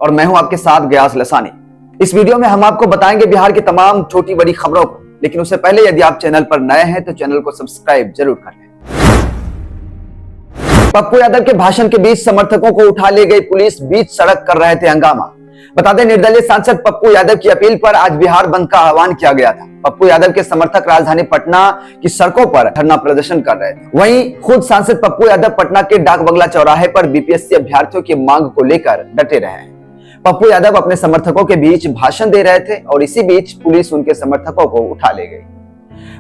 और मैं हूं आपके साथ गयास लसानी। इस वीडियो में हम आपको बताएंगे बिहार की तमाम छोटी बड़ी खबरों को, लेकिन उससे पहले यदि आप चैनल पर नए हैं तो चैनल को सब्सक्राइब जरूर कर लें। पप्पू यादव के भाषण के बीच समर्थकों को उठा ले गई पुलिस, बीच सड़क कर रहे थे हंगामा। बता दें, निर्दलीय सांसद पप्पू यादव की अपील पर आज बिहार बंद का आह्वान किया गया था। पप्पू यादव के समर्थक राजधानी पटना की सड़कों पर धरना प्रदर्शन कर रहे थे। वहीं खुद सांसद पप्पू यादव पटना के डाक बंगला चौराहे पर बीपीएससी अभ्यर्थियों की मांग को लेकर डटे रहे हैं। पप्पू यादव अपने समर्थकों के बीच भाषण दे रहे थे और इसी बीच पुलिस उनके समर्थकों को उठा ले गई।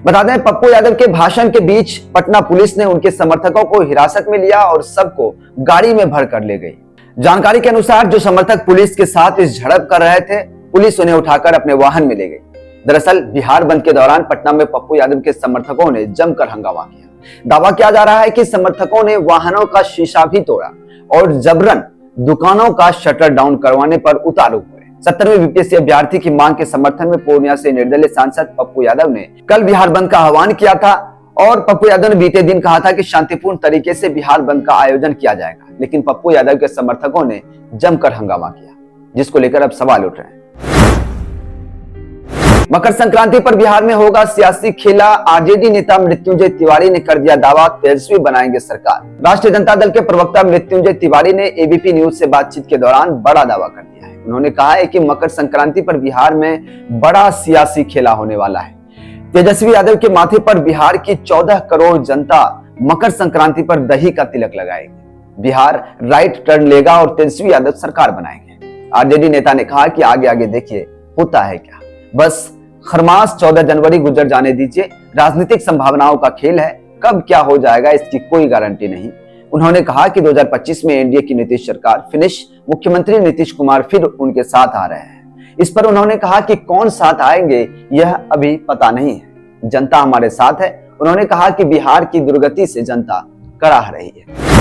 बता दें, पप्पू यादव के भाषण के बीच पटना पुलिस ने उनके समर्थकों को हिरासत में लिया और सबको गाड़ी में भर कर ले गई। जानकारी के अनुसार जो समर्थक पुलिस के साथ इस झड़प कर रहे थे, पुलिस उन्हें उठाकर अपने वाहन में ले गई। दरअसल बिहार बंद के दौरान पटना में पप्पू यादव के समर्थकों ने जमकर हंगामा किया। दावा किया जा रहा है कि समर्थकों ने वाहनों का शीशा भी तोड़ा और जबरन दुकानों का शटर डाउन करवाने पर उतारू हुए। 70वें बीपीएससी अभ्यर्थी की मांग के समर्थन में पूर्णिया से निर्दलीय सांसद पप्पू यादव ने कल बिहार बंद का आह्वान किया था और पप्पू यादव ने बीते दिन कहा था कि शांतिपूर्ण तरीके से बिहार बंद का आयोजन किया जाएगा, लेकिन पप्पू यादव के समर्थकों ने जमकर हंगामा किया, जिसको लेकर अब सवाल उठ रहे हैं। मकर संक्रांति पर बिहार में होगा सियासी खेला। आरजेडी नेता मृत्युंजय तिवारी ने कर दिया दावा, तेजस्वी बनाएंगे सरकार। राष्ट्रीय जनता दल के प्रवक्ता मृत्युंजय तिवारी ने एबीपी न्यूज से बातचीत के दौरान बड़ा दावा कर दिया है। उन्होंने कहा है कि मकर संक्रांति पर बिहार में बड़ा सियासी खेला होने वाला है। तेजस्वी यादव के माथे पर बिहार की 14 करोड़ जनता मकर संक्रांति पर दही का तिलक लगाएगी। बिहार राइट टर्न लेगा और तेजस्वी यादव सरकार बनाएंगे। आरजेडी नेता ने कहा कि आगे आगे देखिए होता है क्या, बस खरमास 14 जनवरी गुजर जाने दीजिए। राजनीतिक संभावनाओं का खेल है, कब क्या हो जाएगा इसकी कोई गारंटी नहीं। उन्होंने कहा कि 2025 में एनडीए की नीतीश सरकार फिनिश, मुख्यमंत्री नीतीश कुमार फिर उनके साथ आ रहे हैं। इस पर उन्होंने कहा कि कौन साथ आएंगे यह अभी पता नहीं है, जनता हमारे साथ है। उन्होंने कहा कि बिहार की दुर्गति से जनता कराह रही है।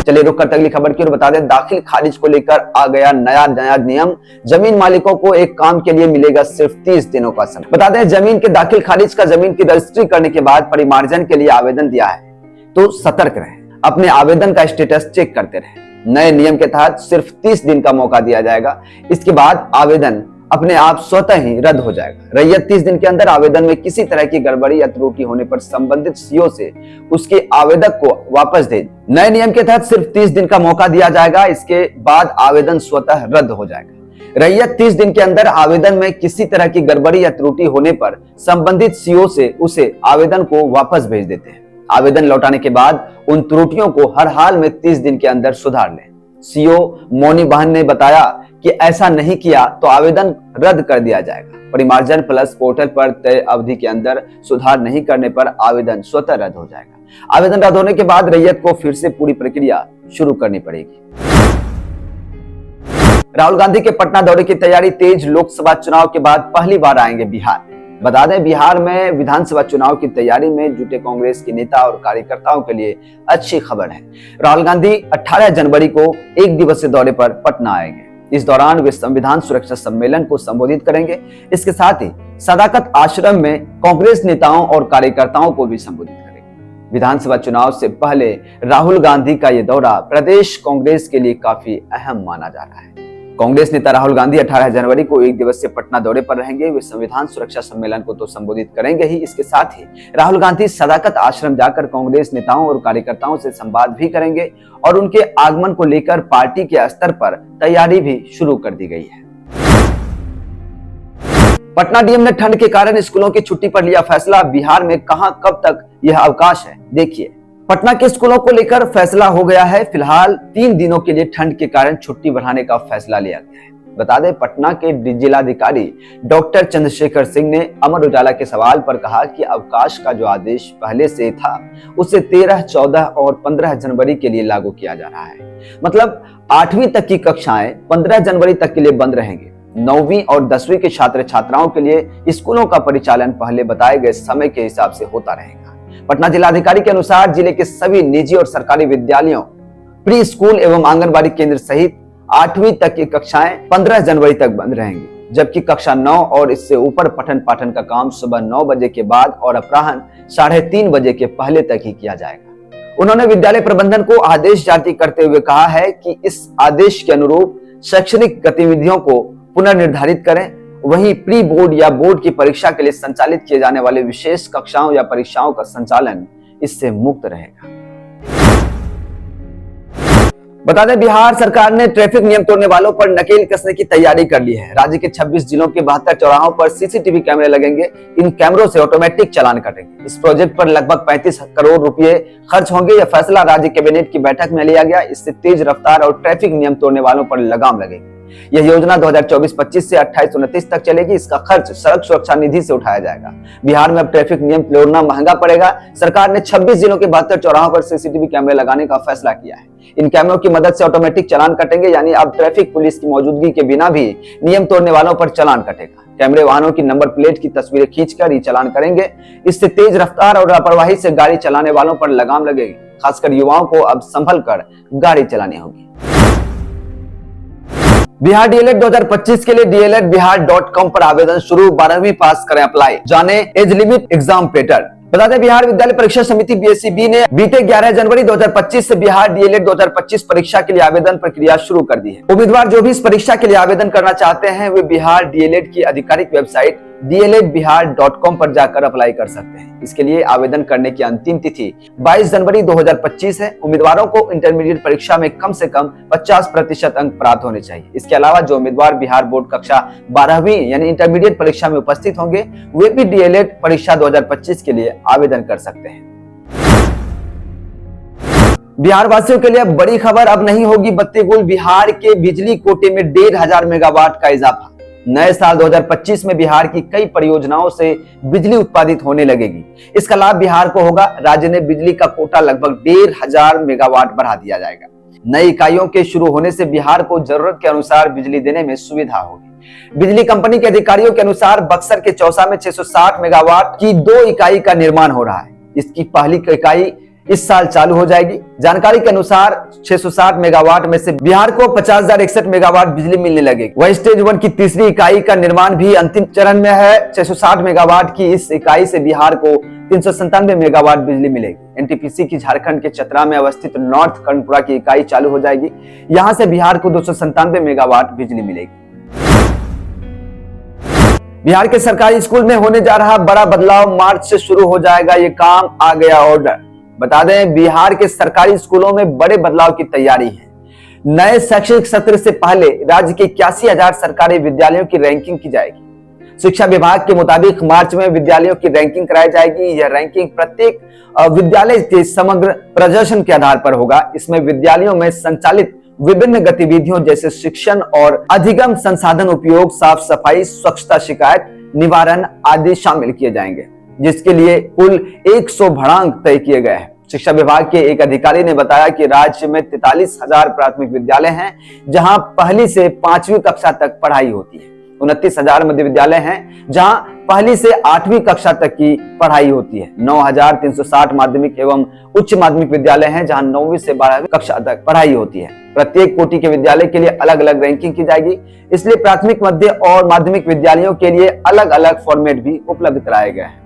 चलिए रुक कर अगली खबर की ओर बता दें, दाखिल खारिज को लेकर आ गया नया नियम। जमीन मालिकों को एक काम के लिए मिलेगा सिर्फ 30 दिनों का समय। बता दें, जमीन के दाखिल खारिज का जमीन की रजिस्ट्री करने के बाद परिमार्जन के लिए आवेदन दिया है तो सतर्क रहें, अपने आवेदन का स्टेटस चेक करते रहें। नए नियम के तहत सिर्फ 30 दिन का मौका दिया जाएगा। इसके बाद आवेदन अपने आप स्वतः ही रद्द हो जाएगा। रैयत 30 दिन के अंदर आवेदन में किसी तरह की गड़बड़ी या त्रुटि होने पर संबंधित सीओ से उसके आवेदक को वापस दे। नए नियम के तहत सिर्फ 30 दिन का मौका दिया जाएगा, इसके बाद आवेदन स्वतः रद्द हो जाएगा। रैयत 30 दिन के अंदर आवेदन में किसी तरह की गड़बड़ी या त्रुटि होने पर संबंधित सीओ से उसे आवेदन को वापस भेज देते हैं। आवेदन लौटाने के बाद उन त्रुटियों को हर हाल में 30 दिन के अंदर सुधार लें। सीओ मोनी बहन ने बताया कि ऐसा नहीं किया तो आवेदन रद्द कर दिया जाएगा। परिमार्जन प्लस पोर्टल पर तय अवधि के अंदर सुधार नहीं करने पर आवेदन स्वतः रद्द हो जाएगा। आवेदन रद्द होने के बाद रैयत को फिर से पूरी प्रक्रिया शुरू करनी पड़ेगी। राहुल गांधी के पटना दौरे की तैयारी तेज। लोकसभा चुनाव के बाद पहली बार आएंगे बिहार। बता दें, बिहार में विधानसभा चुनाव की तैयारी में जुटे कांग्रेस के नेता और कार्यकर्ताओं के लिए अच्छी खबर है। राहुल गांधी 18 जनवरी को एक दिवसीय दौरे पर पटना आएंगे। इस दौरान वे संविधान सुरक्षा सम्मेलन को संबोधित करेंगे। इसके साथ ही सदाकत आश्रम में कांग्रेस नेताओं और कार्यकर्ताओं को भी संबोधित करेंगे। विधानसभा चुनाव से पहले राहुल गांधी का यह दौरा प्रदेश कांग्रेस के लिए काफी अहम माना जा रहा है। कांग्रेस नेता राहुल गांधी 18 जनवरी को एक दिवसीय पटना दौरे पर रहेंगे। वे संविधान सुरक्षा सम्मेलन को तो संबोधित करेंगे ही, इसके साथ ही राहुल गांधी सदाकत आश्रम जाकर कांग्रेस नेताओं और कार्यकर्ताओं से संवाद भी करेंगे और उनके आगमन को लेकर पार्टी के स्तर पर तैयारी भी शुरू कर दी गई है। पटना डीएम ने ठंड के कारण स्कूलों की छुट्टी पर लिया फैसला। बिहार में कहां कब तक यह अवकाश है, देखिए। पटना के स्कूलों को लेकर फैसला हो गया है। फिलहाल 3 दिनों के लिए ठंड के कारण छुट्टी बढ़ाने का फैसला लिया गया है। बता दें, पटना के जिलाधिकारी डॉक्टर चंद्रशेखर सिंह ने अमर उजाला के सवाल पर कहा कि अवकाश का जो आदेश पहले से था उसे 13, 14 और 15 जनवरी के लिए लागू किया जा रहा है। मतलब 8वीं तक की कक्षाएं 15 जनवरी तक के लिए बंद रहेंगे। 9वीं और 10वीं के छात्र छात्राओं के लिए स्कूलों का परिचालन पहले बताए गए समय के हिसाब से होता रहेगा। पटना जिलाधिकारी के अनुसार जिले के सभी निजी और सरकारी विद्यालयों, प्री स्कूल एवं आंगनबाड़ी केंद्र सहित 8वीं तक की कक्षाएं 15 जनवरी तक बंद रहेंगी, जबकि कक्षा 9 और इससे ऊपर पठन पाठन का काम सुबह 9 बजे के बाद और अपराह्न 3:30 बजे के पहले तक ही किया जाएगा। उन्होंने विद्यालय प्रबंधन को आदेश जारी करते हुए कहा है कि इस आदेश के अनुरूप शैक्षणिक गतिविधियों को पुनर्निर्धारित करें। वहीं प्री बोर्ड या बोर्ड की परीक्षा के लिए संचालित किए जाने वाले विशेष कक्षाओं या परीक्षाओं का संचालन इससे मुक्त रहेगा। बता दें, बिहार सरकार ने ट्रैफिक नियम तोड़ने वालों पर नकेल कसने की तैयारी कर ली है। राज्य के 26 जिलों के 72 चौराहों पर सीसीटीवी कैमरे लगेंगे। इन कैमरों से ऑटोमेटिक चालान कटेंगे। इस प्रोजेक्ट पर लगभग 35 करोड़ रुपए खर्च होंगे। यह फैसला राज्य कैबिनेट की बैठक में लिया गया। इससे तेज रफ्तार और ट्रैफिक नियम तोड़ने वालों पर लगाम लगेगी। यह योजना 2024-25 से 28-29 तक चलेगी। इसका खर्च सड़क सुरक्षा निधि से उठाया जाएगा। बिहार में अब ट्रैफिक नियम तोड़ना महंगा पड़ेगा। सरकार ने 26 जिलों के 72 चौराहों पर सीसीटीवी कैमरे लगाने का फैसला किया है। इन कैमरों की मदद से ऑटोमेटिक चालान कटेंगे, यानी अब ट्रैफिक पुलिस की मौजूदगी के बिना भी नियम तोड़ने वालों पर चालान कटेगा। कैमरे वाहनों की नंबर प्लेट की तस्वीरें खींचकर ही चालान करेंगे। इससे तेज रफ्तार और लापरवाही से गाड़ी चलाने वालों पर लगाम लगेगी। खासकर युवाओं को अब संभल कर गाड़ी चलानी होगी। बिहार डीएलएड 2025 के लिए DLEDBihar.com पर आवेदन शुरू। 12वीं पास करें अप्लाई। जाने एज लिमिट एग्जाम पैटर्न। बता दें, बिहार विद्यालय परीक्षा समिति BSEB ने बीते 11 जनवरी 2025 से बिहार डीएलएड 2025 परीक्षा के लिए आवेदन प्रक्रिया शुरू कर दी है। उम्मीदवार जो भी इस परीक्षा के लिए आवेदन करना चाहते हैं वे बिहार डीएलएड की आधिकारिक वेबसाइट DLEDBihar.com पर जाकर अप्लाई कर सकते हैं। इसके लिए आवेदन करने की अंतिम तिथि 22 जनवरी 2025 है। उम्मीदवारों को इंटरमीडिएट परीक्षा में कम से कम 50% अंक प्राप्त होने चाहिए। इसके अलावा जो उम्मीदवार बिहार बोर्ड कक्षा 12वीं यानी इंटरमीडिएट परीक्षा में उपस्थित होंगे वे भी डीएलएड परीक्षा 2025 के लिए आवेदन कर सकते हैं। बिहार वासियों के लिए अब बड़ी खबर। अब नहीं होगी बत्ती गुल। बिहार के बिजली कोटे में 1500 मेगावाट का इजाफा। नए साल 2025 में बिहार की कई परियोजनाओं से बिजली उत्पादित होने लगेगी। इसका लाभ बिहार को होगा। राज्य ने बिजली का कोटा लगभग 1500 मेगावाट बढ़ा दिया जाएगा। नई इकाइयों के शुरू होने से बिहार को जरूरत के अनुसार बिजली देने में सुविधा होगी। बिजली कंपनी के अधिकारियों के अनुसार बक्सर के चौसा में 660 मेगावाट की 2 इकाई का निर्माण हो रहा है। इसकी पहली इकाई इस साल चालू हो जाएगी। जानकारी के अनुसार 660 मेगावाट में से बिहार को 50,061 मेगावाट बिजली मिलने लगेगी। वह स्टेज 1 की तीसरी इकाई का निर्माण भी अंतिम चरण में है। 660 मेगावाट की इस इकाई से बिहार को 397 मेगावाट बिजली मिलेगी। एनटीपीसी की झारखंड के चतरा में अवस्थित नॉर्थ कर्णपुरा की इकाई चालू हो जाएगी। यहां से बिहार को 297 मेगावाट बिजली मिलेगी। बिहार के सरकारी स्कूल में होने जा रहा बड़ा बदलाव। मार्च से शुरू हो जाएगा ये काम। आ गया ऑर्डर। बता दें, बिहार के सरकारी स्कूलों में बड़े बदलाव की तैयारी है। नए शैक्षणिक सत्र से पहले राज्य के 81,000 सरकारी विद्यालयों की रैंकिंग की जाएगी। शिक्षा विभाग के मुताबिक मार्च में विद्यालयों की रैंकिंग कराई जाएगी। यह रैंकिंग प्रत्येक विद्यालय के समग्र प्रदर्शन के आधार पर होगा। इसमें विद्यालयों में संचालित विभिन्न गतिविधियों जैसे शिक्षण और अधिगम संसाधन उपयोग, साफ सफाई, स्वच्छता, शिकायत निवारण आदि शामिल किए जाएंगे, जिसके लिए कुल 100 भड़ांक तय किए गए हैं। शिक्षा विभाग के एक अधिकारी ने बताया कि राज्य में 43,000 प्राथमिक विद्यालय हैं जहां पहली से 5वीं कक्षा तक पढ़ाई होती है। 29,000 मध्य विद्यालय हैं जहां पहली से 8वीं कक्षा तक की पढ़ाई होती है। 9,360 माध्यमिक एवं उच्च माध्यमिक विद्यालय हैं जहां 9वीं से 12वीं कक्षा तक पढ़ाई होती है। प्रत्येक कोटि के विद्यालय के लिए अलग अलग रैंकिंग की जाएगी। इसलिए प्राथमिक, मध्य और माध्यमिक विद्यालयों के लिए अलग अलग फॉर्मेट भी उपलब्ध कराए गए हैं।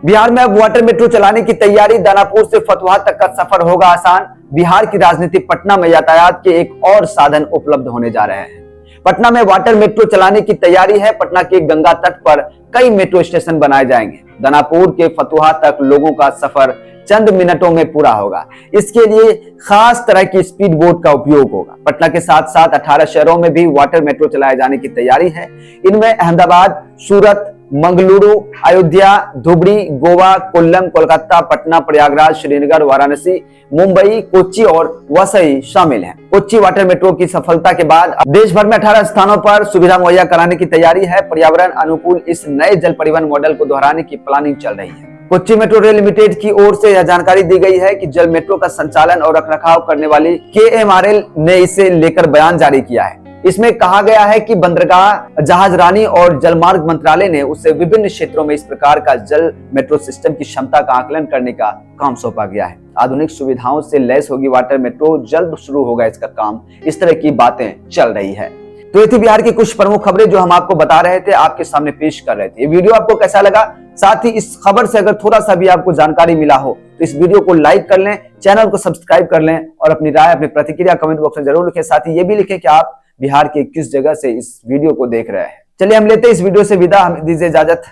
बिहार में अब वाटर मेट्रो चलाने की तैयारी। दानापुर से फतुहा तक का सफर होगा आसान। बिहार की राजधानी पटना में यातायात के एक और साधन उपलब्ध होने जा रहे हैं। पटना में वाटर मेट्रो चलाने की तैयारी है। पटना के गंगा तट पर कई मेट्रो स्टेशन बनाए जाएंगे। दानापुर के फतुहा तक लोगों का सफर चंद मिनटों में पूरा होगा। इसके लिए खास तरह की स्पीड बोट का उपयोग होगा। पटना के साथ साथ 18 शहरों में भी वाटर मेट्रो चलाए जाने की तैयारी है। इनमें अहमदाबाद, सूरत, मंगलुरु, अयोध्या, धुबरी, गोवा, कोल्लम, कोलकाता, पटना, प्रयागराज, श्रीनगर, वाराणसी, मुंबई, कोच्चि और वसई शामिल हैं। कोच्चि वाटर मेट्रो की सफलता के बाद देश भर में 18 स्थानों पर सुविधा मुहैया कराने की तैयारी है। पर्यावरण अनुकूल इस नए जल परिवहन मॉडल को दोहराने की प्लानिंग चल रही है। कोच्चि मेट्रो रेल लिमिटेड की ओर से यह जानकारी दी गई है कि जल मेट्रो का संचालन और रखरखाव करने वाली KMRL ने इसे लेकर बयान जारी किया है। इसमें कहा गया है कि बंदरगाह, जहाजरानी और जलमार्ग मंत्रालय ने उसे विभिन्न क्षेत्रों में इस प्रकार का जल मेट्रो सिस्टम की क्षमता का आकलन करने का काम सौंपा गया है। आधुनिक सुविधाओं से लैस होगी वाटर मेट्रो। जल्द शुरू होगा इसका काम। इस तरह की बातें चल रही है। तो ये थी बिहार की कुछ प्रमुख खबरें जो हम आपको बता रहे थे, आपके सामने पेश कर रहे थे। ये वीडियो आपको कैसा लगा? साथ ही इस खबर से अगर थोड़ा सा भी आपको जानकारी मिला हो तो इस वीडियो को लाइक कर लें, चैनल को सब्सक्राइब कर लें और अपनी राय, अपनी प्रतिक्रिया कमेंट बॉक्स में जरूर लिखें। साथ ही ये भी लिखें कि आप बिहार के किस जगह से इस वीडियो को देख रहे हैं। चलिए हम लेते हैं इस वीडियो से विदा, हमें दीजिए इजाजत।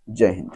जय हिंद।